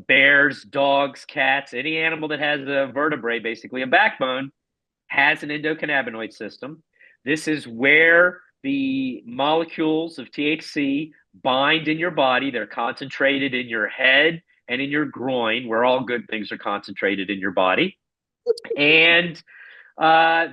[SPEAKER 6] bears, dogs, cats, any animal that has a vertebrae, basically a backbone, has an endocannabinoid system. This is where the molecules of THC bind in your body. They're concentrated in your head and in your groin, where all good things are concentrated in your body. And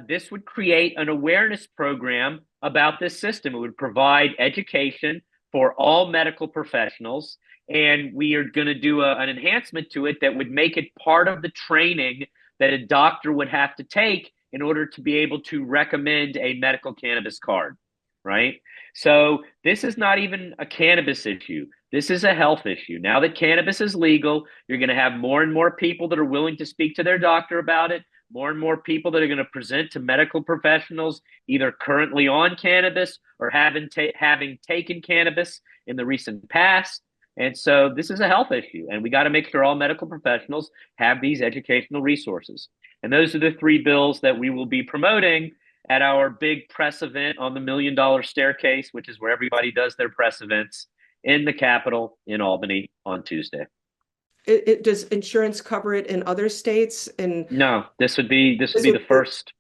[SPEAKER 6] this would create an awareness program about this system. It would provide education for all medical professionals. And we are going to do an enhancement to it that would make it part of the training that a doctor would have to take in order to be able to recommend a medical cannabis card, right? So this is not even a cannabis issue. This is a health issue. Now that cannabis is legal, you're going to have more and more people that are willing to speak to their doctor about it, more and more people that are going to present to medical professionals, either currently on cannabis or having taken cannabis in the recent past. And so this is a health issue, and we got to make sure all medical professionals have these educational resources. And those are the 3 bills that we will be promoting at our big press event on the $1 Million Staircase, which is where everybody does their press events in the Capitol in Albany on Tuesday.
[SPEAKER 5] Does insurance cover it in other states? And
[SPEAKER 6] No, this would be the first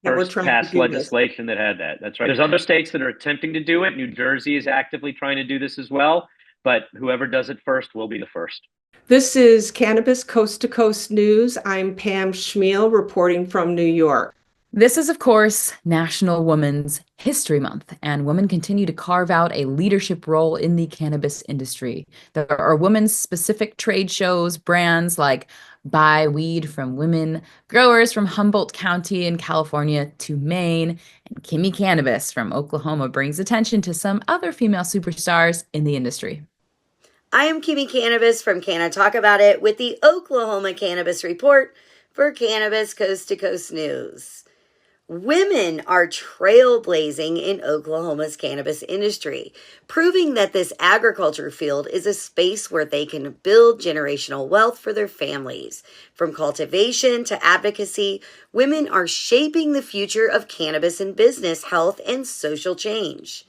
[SPEAKER 5] we're trying to
[SPEAKER 6] passed
[SPEAKER 5] do this.
[SPEAKER 6] legislation that had that. That's right. There's other states that are attempting to do it. New Jersey is actively trying to do this as well, but whoever does it first will be the first.
[SPEAKER 5] This is Cannabis Coast to Coast News. I'm Pam Chmiel reporting from New York.
[SPEAKER 3] This is, of course, National Women's History Month, and women continue to carve out a leadership role in the cannabis industry. There are women's specific trade shows, brands like Buy Weed from Women, growers from Humboldt County in California to Maine, and Kimmie Cannabis from Oklahoma brings attention to some other female superstars in the industry.
[SPEAKER 7] I am Kimmie Cannabis from Can I Talk About It with the Oklahoma Cannabis Report for Cannabis Coast to Coast News. Women are trailblazing in Oklahoma's cannabis industry, proving that this agriculture field is a space where they can build generational wealth for their families. From cultivation to advocacy, women are shaping the future of cannabis in business, health, and social change.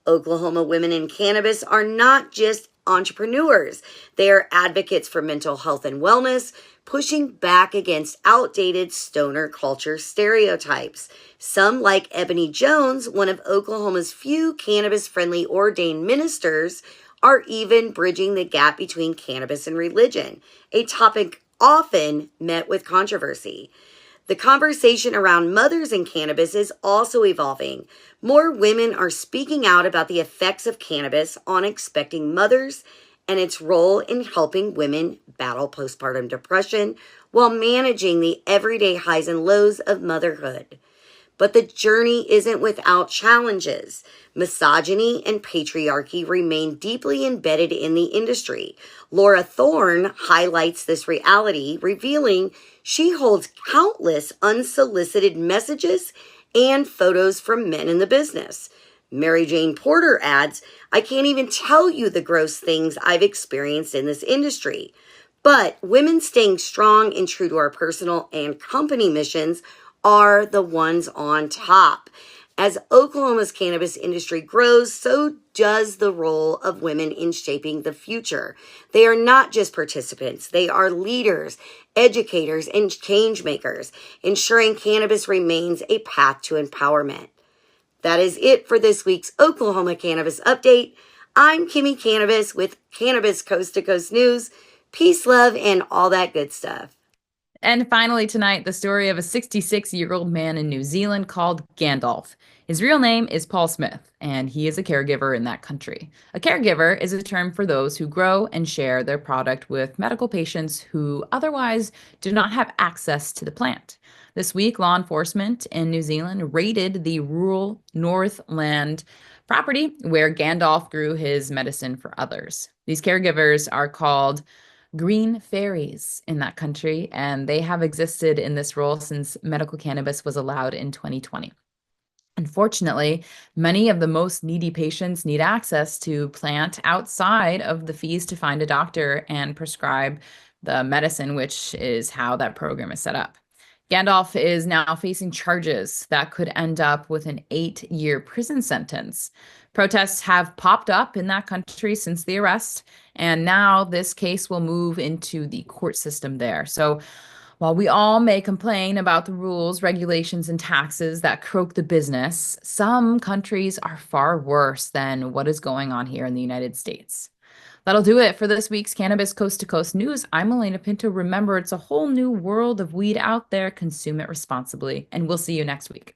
[SPEAKER 7] Oklahoma women in cannabis are not just entrepreneurs. They are advocates for mental health and wellness, pushing back against outdated stoner culture stereotypes. Some, like Ebony Jones, one of Oklahoma's few cannabis-friendly ordained ministers, are even bridging the gap between cannabis and religion, a topic often met with controversy. The conversation around mothers in cannabis is also evolving. More women are speaking out about the effects of cannabis on expecting mothers and its role in helping women battle postpartum depression while managing the everyday highs and lows of motherhood. But the journey isn't without challenges. Misogyny and patriarchy remain deeply embedded in the industry. Laura Thorne highlights this reality, revealing she holds countless unsolicited messages and photos from men in the business. Mary Jane Porter adds, I can't even tell you the gross things I've experienced in this industry. But women staying strong and true to our personal and company missions are the ones on top. As Oklahoma's cannabis industry grows, so does the role of women in shaping the future. They are not just participants, they are leaders, educators, and change makers, ensuring cannabis remains a path to empowerment. That is it for this week's Oklahoma Cannabis Update. I'm Kimmie Cannabis with Cannabis Coast to Coast News. Peace, love, and all that good stuff.
[SPEAKER 3] And finally tonight, the story of a 66-year-old man in New Zealand called Gandalf. His real name is Paul Smith, and he is a caregiver in that country. A caregiver is a term for those who grow and share their product with medical patients who otherwise do not have access to the plant. This week, law enforcement in New Zealand raided the rural Northland property where Gandalf grew his medicine for others. These caregivers are called green fairies in that country, and they have existed in this role since medical cannabis was allowed in 2020. Unfortunately, many of the most needy patients need access to plant outside of the fees to find a doctor and prescribe the medicine, which is how that program is set up. Gandalf is now facing charges that could end up with an 8-year prison sentence. Protests have popped up in that country since the arrest, and now this case will move into the court system there. So while we all may complain about the rules, regulations, and taxes that croak the business, some countries are far worse than what is going on here in the United States. That'll do it for this week's Cannabis Coast to Coast News. I'm Alaina Pinto. Remember, it's a whole new world of weed out there. Consume it responsibly, and we'll see you next week.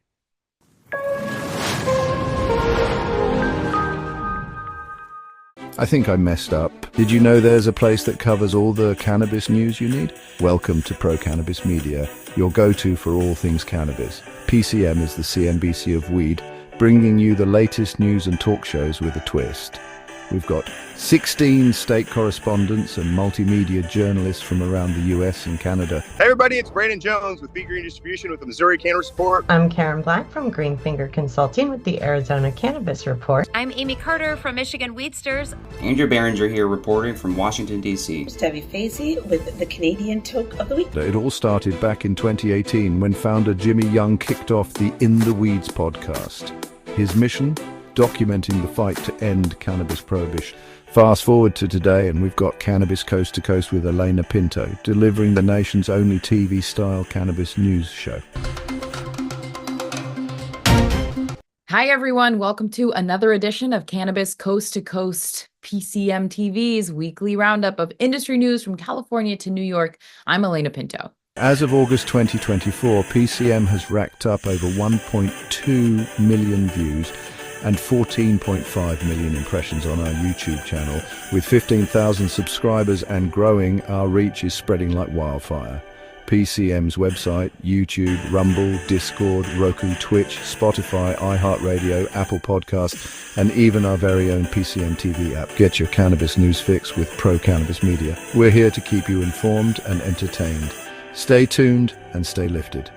[SPEAKER 8] I think I messed up. Did you know there's a place that covers all the cannabis news you need? Welcome to Pro Cannabis Media, your go-to for all things cannabis. PCM is the CNBC of weed, bringing you the latest news and talk shows with a twist. We've got 16 state correspondents and multimedia journalists from around the US and Canada.
[SPEAKER 23] Hey everybody, it's Brandon Jones with Be Green Distribution with the Missouri Cannabis Report.
[SPEAKER 9] I'm Karen Black from Greenfinger Consulting with the Arizona Cannabis Report.
[SPEAKER 24] I'm Amy Carter from Michigan Weedsters.
[SPEAKER 25] Andrew Behringer here reporting from Washington, D.C.
[SPEAKER 26] Debi Facey with the Canadian Toke of the Week.
[SPEAKER 8] It all started back in 2018 when founder Jimmy Young kicked off the In the Weeds podcast. His mission? Documenting the fight to end cannabis prohibition. Fast forward to today, and we've got Cannabis Coast to Coast with Alaina Pinto, delivering the nation's only TV-style cannabis news show.
[SPEAKER 3] Hi, everyone. Welcome to another edition of Cannabis Coast to Coast, PCM TV's weekly roundup of industry news from California to New York. I'm Alaina Pinto.
[SPEAKER 8] As of August 2024, PCM has racked up over 1.2 million views and 14.5 million impressions on our YouTube channel. With 15,000 subscribers and growing, our reach is spreading like wildfire. PCM's website, YouTube, Rumble, Discord, Roku, Twitch, Spotify, iHeartRadio, Apple Podcasts, and even our very own PCM TV app. Get your cannabis news fix with Pro Cannabis Media. We're here to keep you informed and entertained. Stay tuned and stay lifted.